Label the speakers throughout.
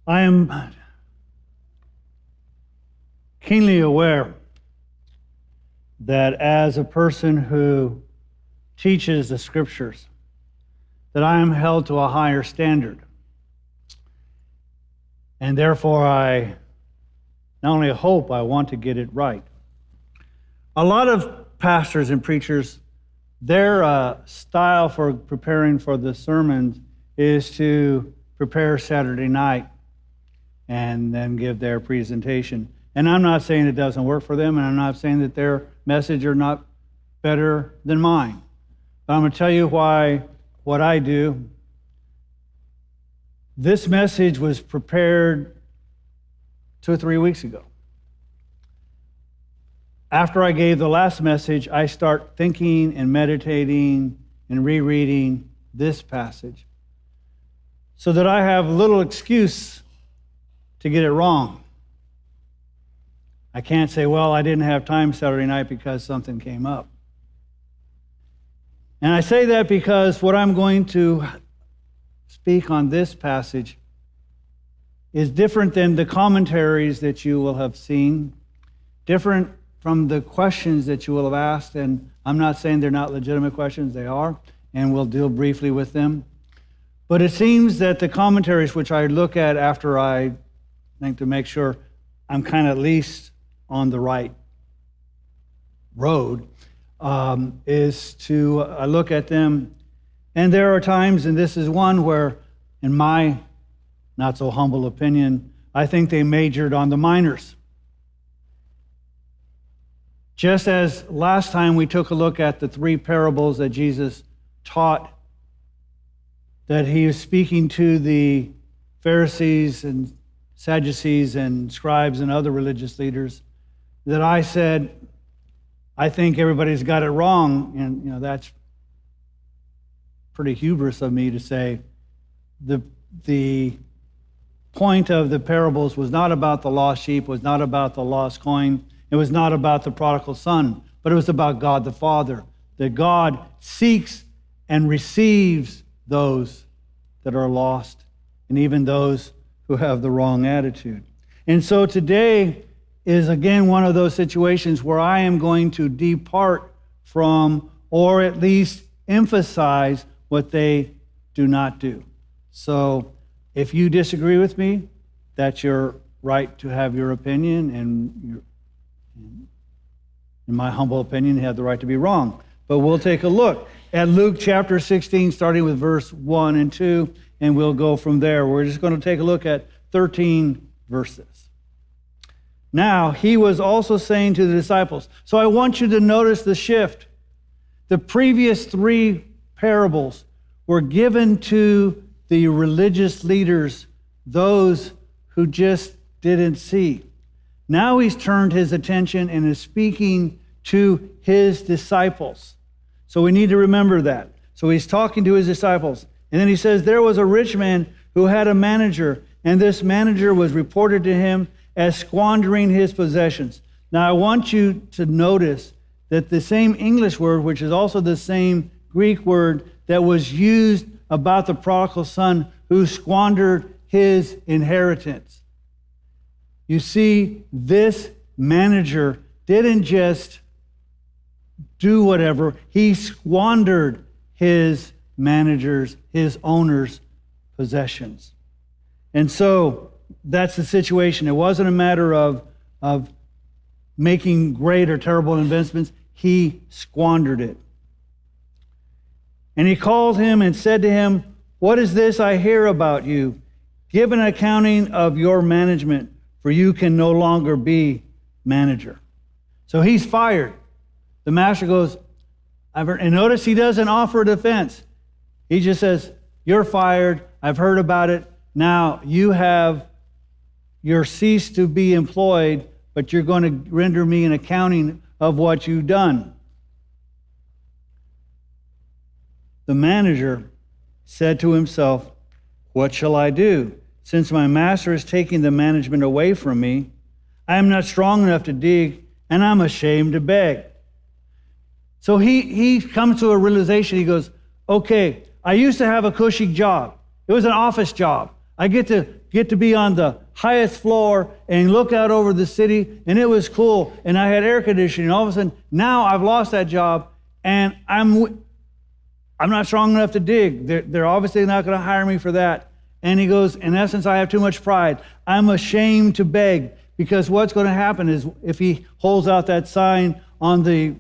Speaker 1: I am keenly aware that as a person who teaches the scriptures, that I am held to a higher standard. And therefore, I not only hope, I want to get it right. A lot of pastors and preachers, their style for preparing for the sermons is to prepare Saturday night and then give their presentation. And I'm not saying it doesn't work for them, and I'm not saying that their message are not better than mine. But I'm going to tell you what I do. This message was prepared 2 or 3 weeks ago. After I gave the last message, I start thinking and meditating and rereading this passage so that I have little excuse to get it wrong. I can't say, well, I didn't have time Saturday night because something came up. And I say that because what I'm going to speak on this passage is different than the commentaries that you will have seen, different from the questions that you will have asked. And I'm not saying they're not legitimate questions, they are, and we'll deal briefly with them. But it seems that the commentaries, which I look at after I think to make sure I'm kind of at least on the right road, is to I look at them, and there are times, and this is one where, in my not so humble opinion, I think they majored on the minors. Just as last time we took a look at the 3 parables that Jesus taught, that he was speaking to the Pharisees and Sadducees and scribes and other religious leaders, that I said, I think everybody's got it wrong. And that's pretty hubris of me to say the point of the parables was not about the lost sheep, was not about the lost coin, it was not about the prodigal son, but it was about God the Father, that God seeks and receives those that are lost, and even those who have the wrong attitude. And so today is again one of those situations where I am going to depart from, or at least emphasize, what they do not do. So if you disagree with me, that's your right to have your opinion, and in my humble opinion, you have the right to be wrong. But we'll take a look at Luke chapter 16, starting with verse 1 and 2, and we'll go from there. We're just going to take a look at 13 verses. Now, he was also saying to the disciples, so I want you to notice the shift. The previous 3 parables were given to the religious leaders, those who just didn't see. Now he's turned his attention and is speaking to his disciples. So we need to remember that. So he's talking to his disciples. And then he says, there was a rich man who had a manager, and this manager was reported to him as squandering his possessions. Now I want you to notice that the same English word, which is also the same Greek word that was used about the prodigal son who squandered his inheritance. You see, this manager didn't just do whatever, he squandered his manager's, his owner's possessions. And so that's the situation. It wasn't a matter of making great or terrible investments. He squandered it. And he called him and said to him, what is this I hear about you? Give an accounting of your management, for you can no longer be manager. So he's fired. The master goes, and notice he doesn't offer a defense. He just says, you're fired. I've heard about it. Now you're ceased to be employed, but you're going to render me an accounting of what you've done. The manager said to himself, what shall I do? Since my master is taking the management away from me, I am not strong enough to dig, and I'm ashamed to beg. So he comes to a realization. He goes, okay, I used to have a cushy job. It was an office job. I get to get to be on the highest floor and look out over the city, and it was cool, and I had air conditioning. All of a sudden, now I've lost that job, and I'm not strong enough to dig. They're obviously not going to hire me for that. And he goes, in essence, I have too much pride. I'm ashamed to beg, because what's going to happen is if he holds out that sign on the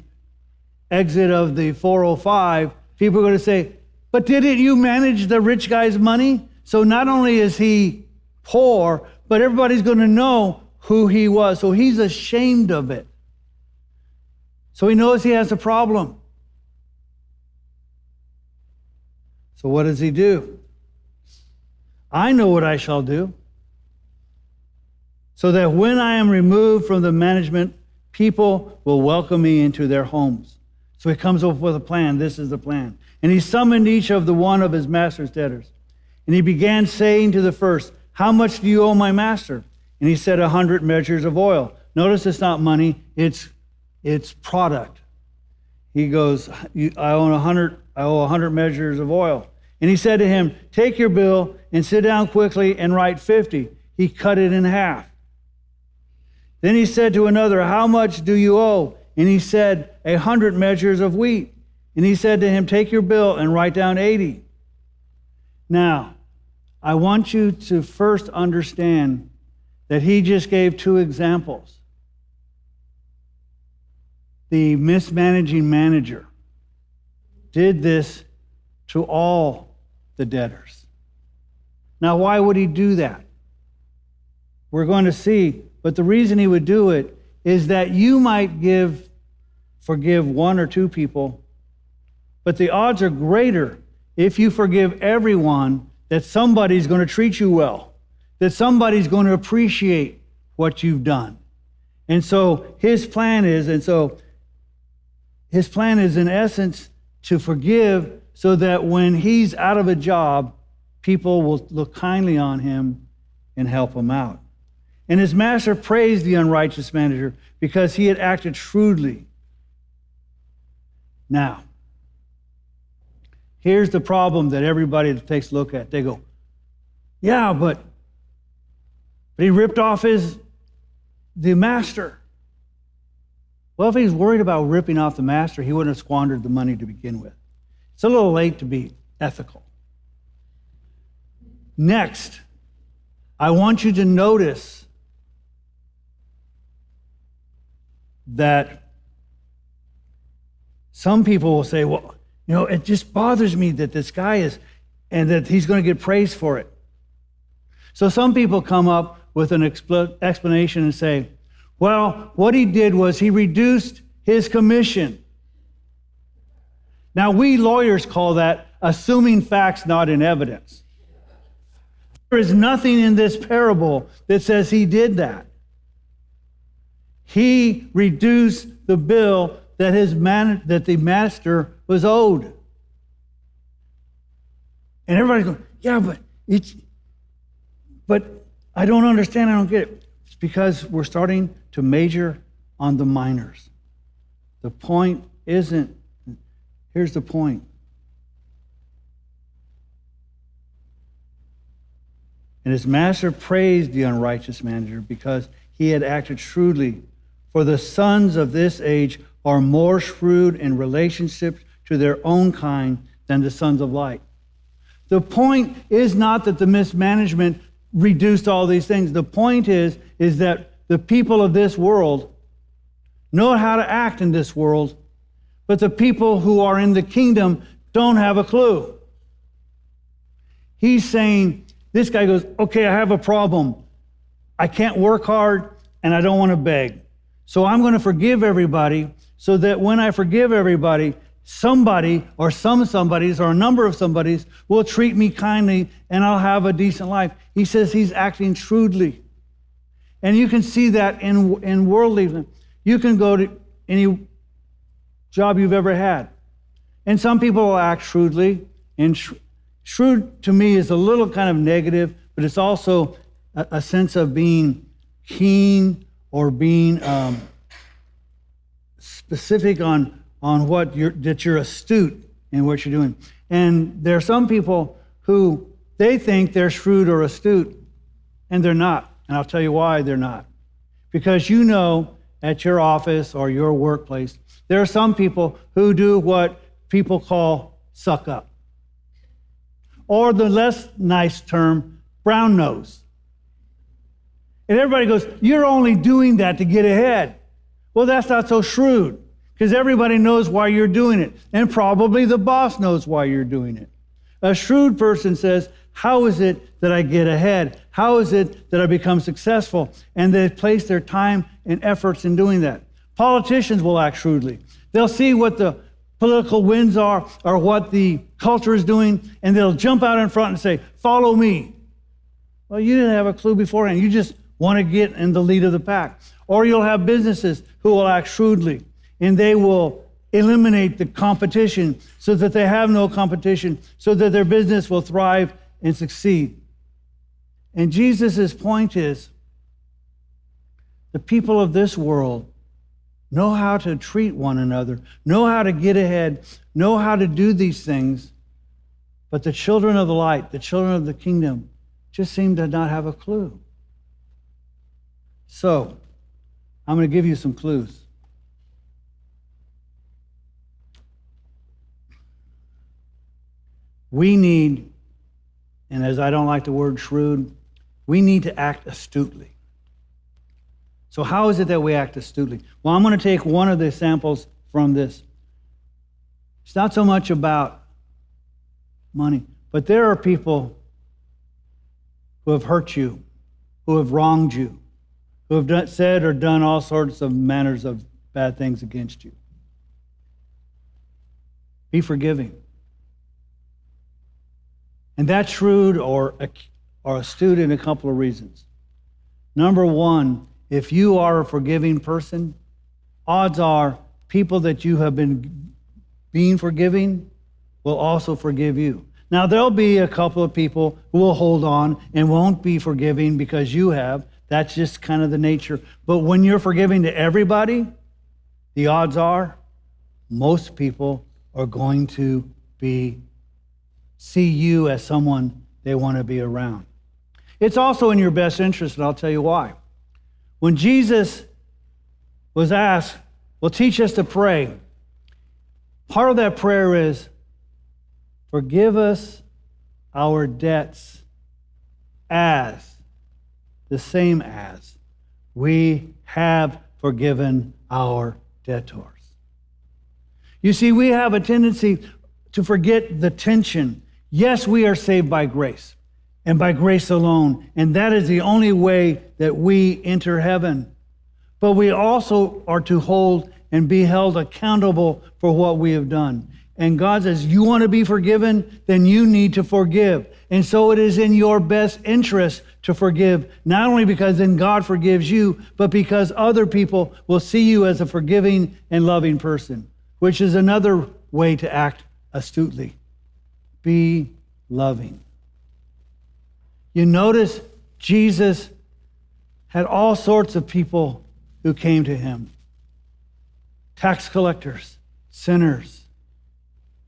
Speaker 1: exit of the 405, people are going to say, but didn't you manage the rich guy's money? So not only is he poor, but everybody's going to know who he was. So he's ashamed of it. So he knows he has a problem. So what does he do? I know what I shall do, so that when I am removed from the management, people will welcome me into their homes. So he comes up with a plan. This is the plan. And he summoned each of the one of his master's debtors. And he began saying to the first, how much do you owe my master? And he said, 100 measures of oil. Notice it's not money, it's product. He goes, I owe 100 measures of oil. And he said to him, take your bill and sit down quickly and write 50. He cut it in half. Then he said to another, how much do you owe? And he said, 100 measures of wheat. And he said to him, take your bill and write down 80. Now, I want you to first understand that he just gave two examples. The mismanaging manager did this to all the debtors. Now, why would he do that? We're going to see, but the reason he would do it is that you might forgive one or two people, but the odds are greater if you forgive everyone that somebody's going to treat you well, that somebody's going to appreciate what you've done. And so his plan is in essence to forgive, so that when he's out of a job, people will look kindly on him and help him out. And his master praised the unrighteous manager because he had acted shrewdly. Now, here's the problem that everybody takes a look at. They go, yeah, but he ripped off the master. Well, if he's worried about ripping off the master, he wouldn't have squandered the money to begin with. It's a little late to be ethical. Next, I want you to notice that some people will say, well, it just bothers me that this guy is, and that he's going to get praised for it. So some people come up with an explanation and say, well, what he did was he reduced his commission. Now, we lawyers call that assuming facts not in evidence. There is nothing in this parable that says he did that. He reduced the bill that the master was owed. And everybody's going, yeah, but I don't understand, I don't get it. It's because we're starting to major on the minors. The point isn't, here's the point. And his master praised the unrighteous manager because he had acted shrewdly. For the sons of this age are more shrewd in relationships to their own kind than the sons of light. The point is not that the mismanagement reduced all these things. The point is that the people of this world know how to act in this world, but the people who are in the kingdom don't have a clue. He's saying, this guy goes, okay, I have a problem. I can't work hard and I don't want to beg. So I'm going to forgive everybody, so that when I forgive everybody, somebody or some somebodies or a number of somebodies will treat me kindly and I'll have a decent life. He says he's acting shrewdly. And you can see that in worldly. You can go to any job you've ever had. And some people will act shrewdly. And shrewd to me is a little kind of negative, but it's also a sense of being keen or being specific on that you're astute in what you're doing. And there are some people who they think they're shrewd or astute, And they're not. And I'll tell you why they're not. Because you know at your office or your workplace, there are some people who do what people call suck up. Or the less nice term, brown nose. And everybody goes, you're only doing that to get ahead. Well, that's not so shrewd, because everybody knows why you're doing it. And probably the boss knows why you're doing it. A shrewd person says, how is it that I get ahead? How is it that I become successful? And they place their time and efforts in doing that. Politicians will act shrewdly. They'll see what the political winds are or what the culture is doing, and they'll jump out in front and say, follow me. Well, you didn't have a clue beforehand. You just want to get in the lead of the pack. Or you'll have businesses who will act shrewdly, and they will eliminate the competition so that they have no competition, so that their business will thrive and succeed. And Jesus' point is, the people of this world know how to treat one another, know how to get ahead, know how to do these things, but the children of the light, the children of the kingdom, just seem to not have a clue. So, I'm going to give you some clues. We need, and as I don't like the word shrewd, we need to act astutely. So how is it that we act astutely? Well, I'm going to take one of the samples from this. It's not so much about money, but there are people who have hurt you, who have wronged you, who have said or done all sorts of manners of bad things against you. Be forgiving. And that's shrewd or astute in a couple of reasons. Number one, if you are a forgiving person, odds are people that you have been being forgiving will also forgive you. Now, there'll be a couple of people who will hold on and won't be forgiving because you have. That's just kind of the nature. But when you're forgiving to everybody, the odds are most people are going to see you as someone they want to be around. It's also in your best interest, and I'll tell you why. When Jesus was asked, well, teach us to pray, part of that prayer is, forgive us our debts as, the same as, we have forgiven our debtors. You see, we have a tendency to forget the tension. Yes, we are saved by grace, and by grace alone, and that is the only way that we enter heaven. But we also are to hold and be held accountable for what we have done. And God says, you want to be forgiven? Then you need to forgive. And so it is in your best interest to forgive, not only because then God forgives you, but because other people will see you as a forgiving and loving person, which is another way to act astutely. Be loving. You notice Jesus had all sorts of people who came to him. Tax collectors, sinners,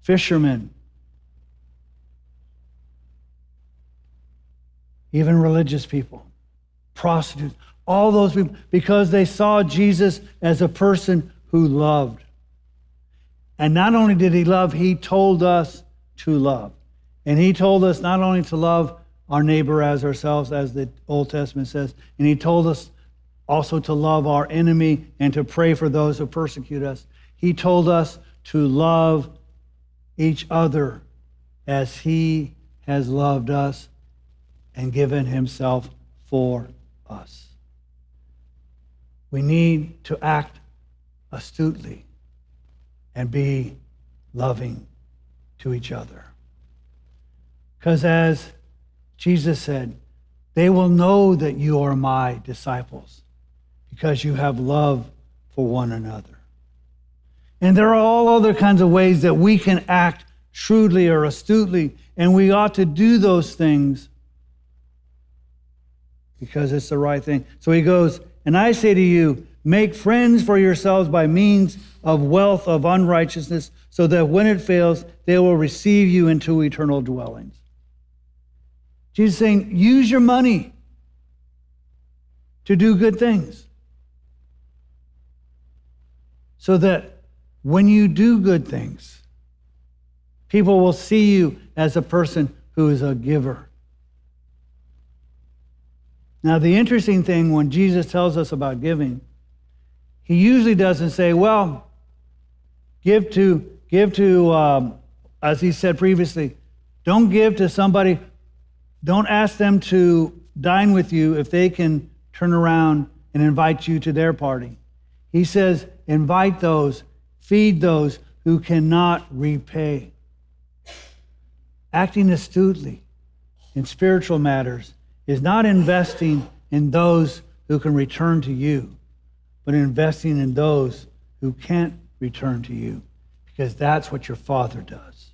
Speaker 1: fishermen, even religious people, prostitutes, all those people, because they saw Jesus as a person who loved. And not only did he love, he told us to love. And he told us not only to love our neighbor as ourselves, as the Old Testament says, and he told us also to love our enemy and to pray for those who persecute us. He told us to love each other as he has loved us and given himself for us. We need to act astutely and be loving to each other. Because as Jesus said, they will know that you are my disciples because you have love for one another. And there are all other kinds of ways that we can act shrewdly or astutely, and we ought to do those things because it's the right thing. So he goes, and I say to you, make friends for yourselves by means of wealth of unrighteousness, so that when it fails, they will receive you into eternal dwellings. Jesus is saying, use your money. to do good things. So that when you do good things, people will see you as a person who is a giver. Now, the interesting thing when Jesus tells us about giving, he usually doesn't say, well, give to, as he said previously, don't give to somebody, don't ask them to dine with you if they can turn around and invite you to their party. He says, invite those, feed those who cannot repay. Acting astutely in spiritual matters is not investing in those who can return to you, but investing in those who can't return to you, because that's what your Father does.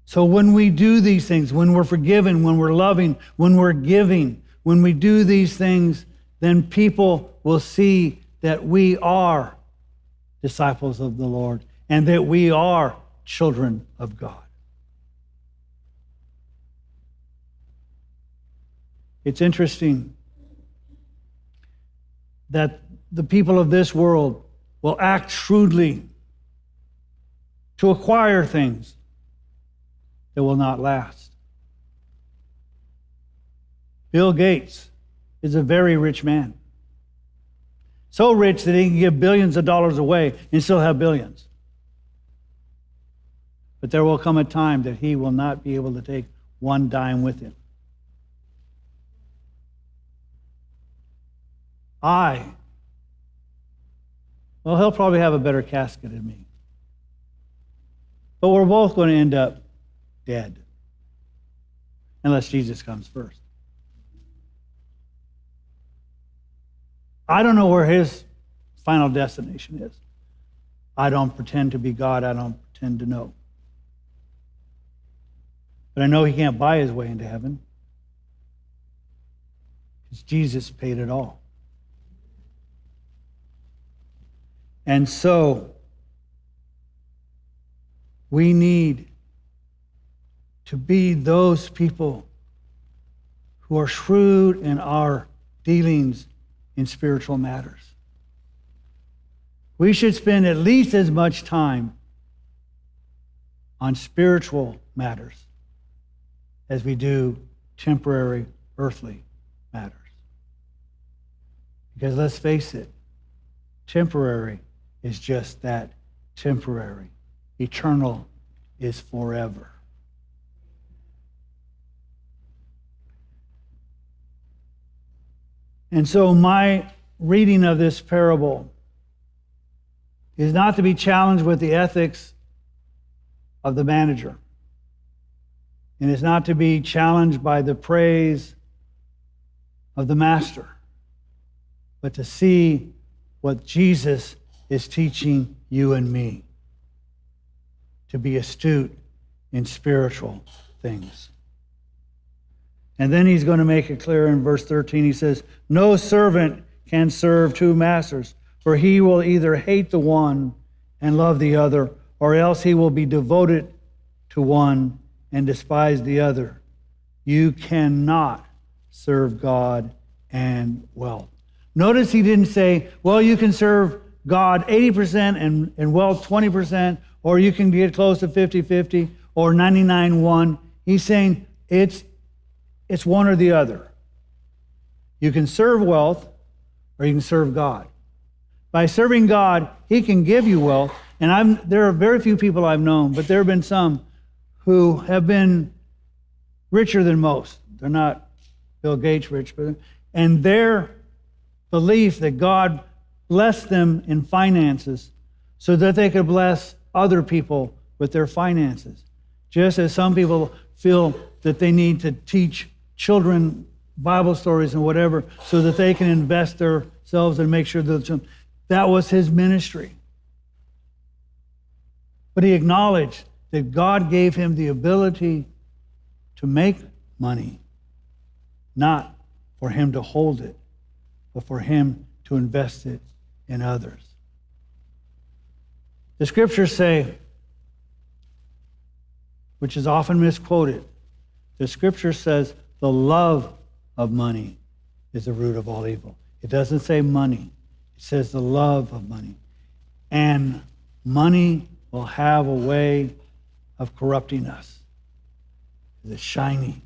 Speaker 1: So when we do these things, when we're forgiven, when we're loving, when we're giving, when we do these things, then people will see that we are disciples of the Lord and that we are children of God. It's interesting that the people of this world will act shrewdly to acquire things that will not last. Bill Gates is a very rich man. So rich that he can give billions of dollars away and still have billions. But there will come a time that he will not be able to take one dime with him. Well, he'll probably have a better casket than me. But we're both going to end up dead. Unless Jesus comes first. I don't know where his final destination is. I don't pretend to be God. I don't pretend to know. But I know he can't buy his way into heaven. Because Jesus paid it all. And so, we need to be those people who are shrewd in our dealings in spiritual matters. We should spend at least as much time on spiritual matters as we do temporary earthly matters. Because let's face it, temporary is just that, temporary. Eternal is forever. And so my reading of this parable is not to be challenged with the ethics of the manager. And it's not to be challenged by the praise of the master, but to see what Jesus is teaching you and me, to be astute in spiritual things. And then he's going to make it clear in verse 13. He says, no servant can serve two masters, for he will either hate the one and love the other, or else he will be devoted to one and despise the other. You cannot serve God and wealth. Notice he didn't say, well, you can serve God 80% and wealth 20%, or you can get close to 50-50 or 99-1. He's saying it's one or the other. You can serve wealth or you can serve God. By serving God, he can give you wealth. And there are very few people I've known, but there have been some who have been richer than most. They're not Bill Gates rich, and their belief that God blessed them in finances so that they could bless other people with their finances. Just as some people feel that they need to teach children Bible stories and whatever so that they can invest themselves and make sure that was his ministry. But he acknowledged that God gave him the ability to make money, not for him to hold it, but for him to invest it in others. The scriptures say, which is often misquoted, The scripture says the love of money is the root of all evil. It doesn't say money. It says the love of money. And money will have a way of corrupting us. It's shiny.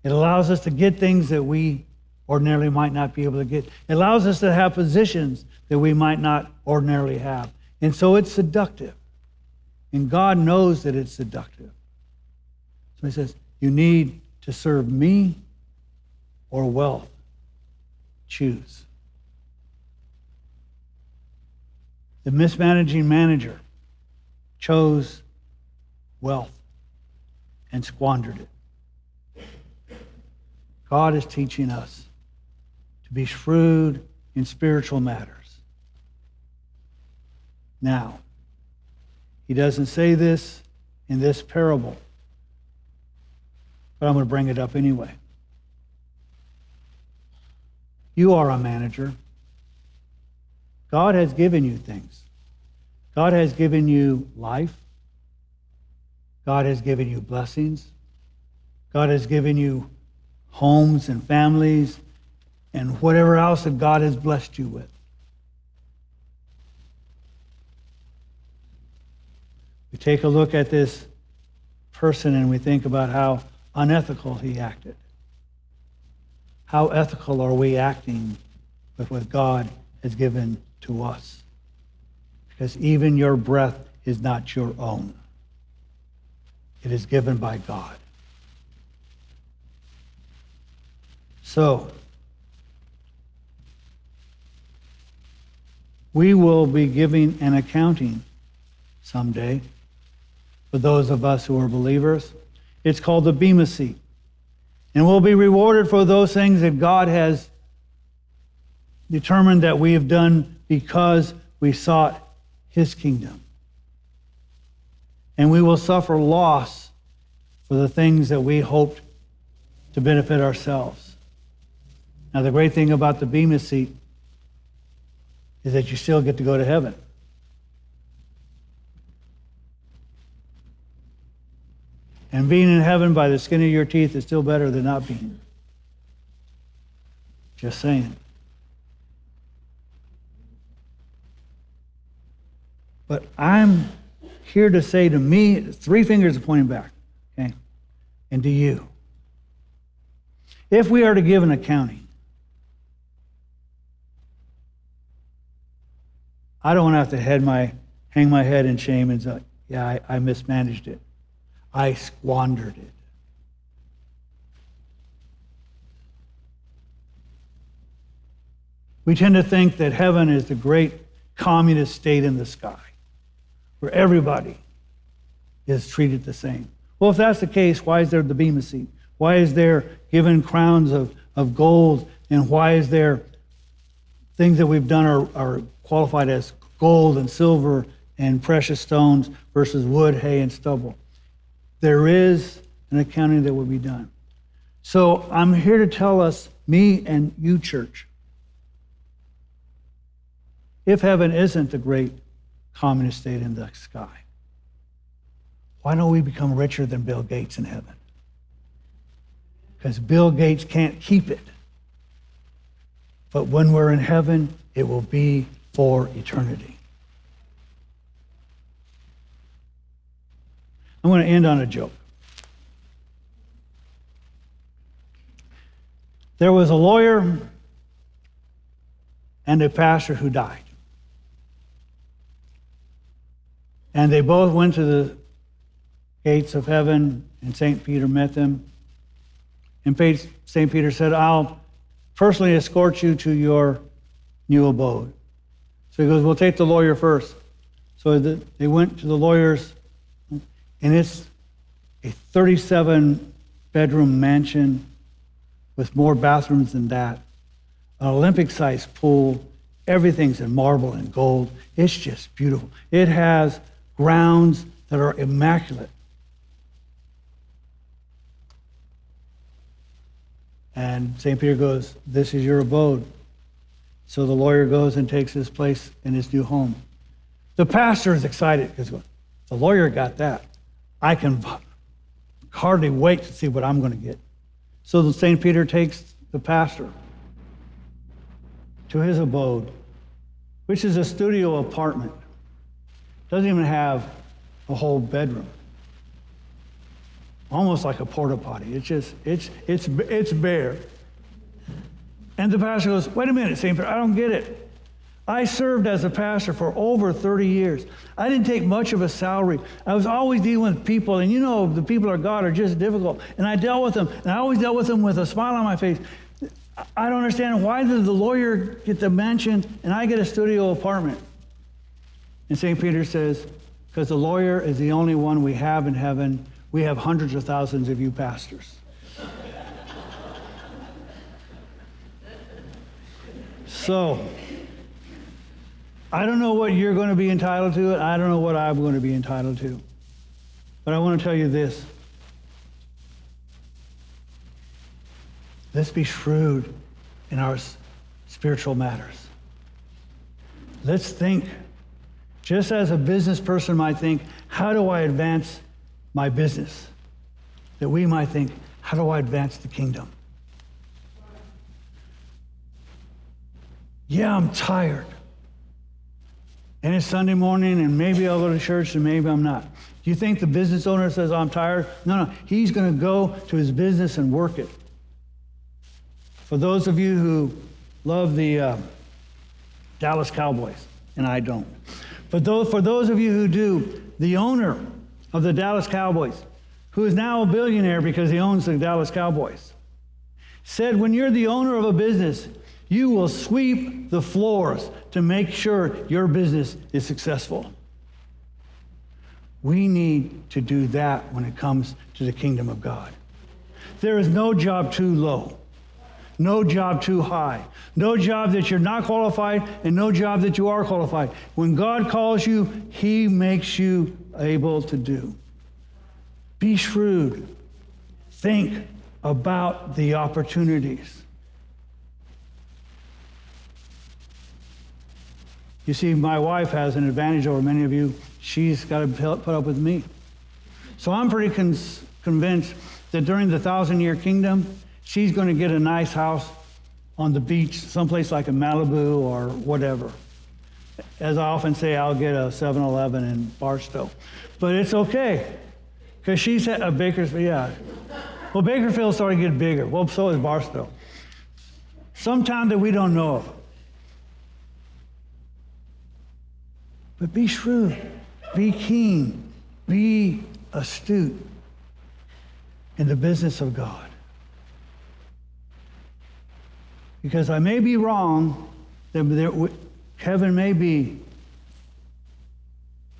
Speaker 1: It allows us to get things that we ordinarily might not be able to get. It allows us to have positions that we might not ordinarily have. And so it's seductive. And God knows that it's seductive. So he says, you need to serve me or wealth. Choose. The mismanaging manager chose wealth and squandered it. God is teaching us to be shrewd in spiritual matters. Now, he doesn't say this in this parable, but I'm going to bring it up anyway. You are a manager. God has given you things. God has given you life. God has given you blessings. God has given you homes and families and whatever else that God has blessed you with. We take a look at this person and we think about how unethical he acted. How ethical are we acting with what God has given to us? Because even your breath is not your own. It is given by God. So, we will be giving an accounting someday for those of us who are believers. It's called the Bema Seat. And we'll be rewarded for those things that God has determined that we have done because we sought his kingdom. And we will suffer loss for the things that we hoped to benefit ourselves. Now, the great thing about the Bema Seat is that you still get to go to heaven. And being in heaven by the skin of your teeth is still better than not being. Just saying. But I'm here to say to me, 3 fingers are pointing back, okay? And to you. If we are to give an accounting, I don't want to have to hang my head in shame and say, yeah, I mismanaged it. I squandered it. We tend to think that heaven is the great communist state in the sky, where everybody is treated the same. Well, if that's the case, why is there the Bema Seat? Why is there given crowns of gold? And why is there things that we've done are qualified as gold and silver and precious stones versus wood, hay, and stubble? There is an accounting that will be done. So I'm here to tell us, me and you, church, if heaven isn't the great communist state in the sky, why don't we become richer than Bill Gates in heaven? Because Bill Gates can't keep it. But when we're in heaven, it will be for eternity. I'm going to end on a joke. There was a lawyer and a pastor who died. And they both went to the gates of heaven, and St. Peter met them. And St. Peter said, I'll personally escort you to your new abode. So he goes, we'll take the lawyer first. So they went to the lawyer's, and it's a 37-bedroom mansion with more bathrooms than that, an Olympic-sized pool, everything's in marble and gold. It's just beautiful. It has grounds that are immaculate. And St. Peter goes, this is your abode. So the lawyer goes and takes his place in his new home. The pastor is excited because the lawyer got that. I can hardly wait to see what I'm going to get. So St. Peter takes the pastor to his abode, which is a studio apartment. Doesn't even have a whole bedroom. Almost like a porta potty. It's bare. And the pastor goes, wait a minute, St. Peter, I don't get it. I served as a pastor for over 30 years. I didn't take much of a salary. I was always dealing with people, and you know the people of God are just difficult. And I dealt with them, and I always dealt with them with a smile on my face. I don't understand, why did the lawyer get the mansion and I get a studio apartment? And St. Peter says, because the lawyer is the only one we have in heaven. We have hundreds of thousands of you pastors. So, I don't know what you're going to be entitled to, and I don't know what I'm going to be entitled to. But I want to tell you this. Let's be shrewd in our spiritual matters. Let's think, just as a business person might think, how do I advance my business? That we might think, how do I advance the kingdom? Yeah, I'm tired. And it's Sunday morning, and maybe I'll go to church, and maybe I'm not. Do you think the business owner says, I'm tired? No. He's going to go to his business and work it. For those of you who love the Dallas Cowboys, and I don't. But for those of you who do, the owner of the Dallas Cowboys, who is now a billionaire because he owns the Dallas Cowboys, said when you're the owner of a business, you will sweep the floors to make sure your business is successful. We need to do that when it comes to the kingdom of God. There is no job too low, no job too high, no job that you're not qualified, and no job that you are qualified. When God calls you, he makes you able to do. Be shrewd. Think about the opportunities. You see, my wife has an advantage over many of you. She's got to put up with me. So I'm pretty convinced that during the 1,000-year kingdom, she's going to get a nice house on the beach, someplace like in Malibu or whatever. As I often say, I'll get a 7-Eleven in Barstow. But it's okay, because she's at Bakersfield, yeah. Well, Bakersfield's starting to get bigger. Well, so is Barstow. Sometime that we don't know of. But be shrewd, be keen, be astute in the business of God. Because I may be wrong, that heaven may be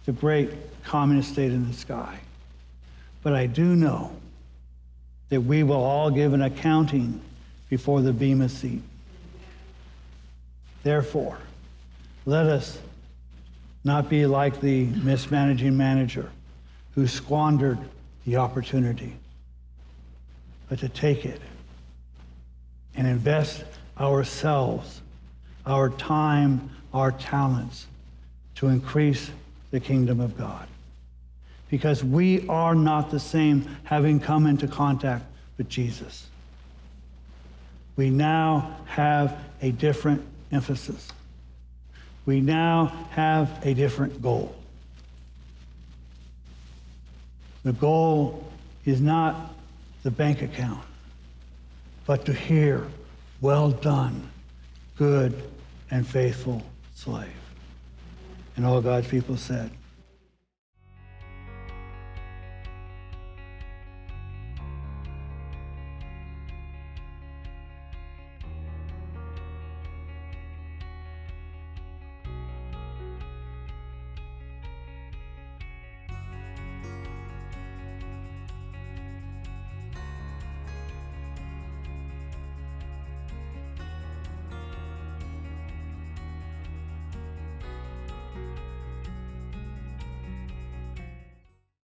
Speaker 1: the great communist state in the sky. But I do know that we will all give an accounting before the Bema seat. Therefore, let us not be like the mismanaging manager who squandered the opportunity, but to take it and invest ourselves, our time, our talents to increase the kingdom of God. Because we are not the same having come into contact with Jesus. We now have a different emphasis. We now have a different goal. The goal is not the bank account, but to hear, well done, good and faithful slave. And all God's people said,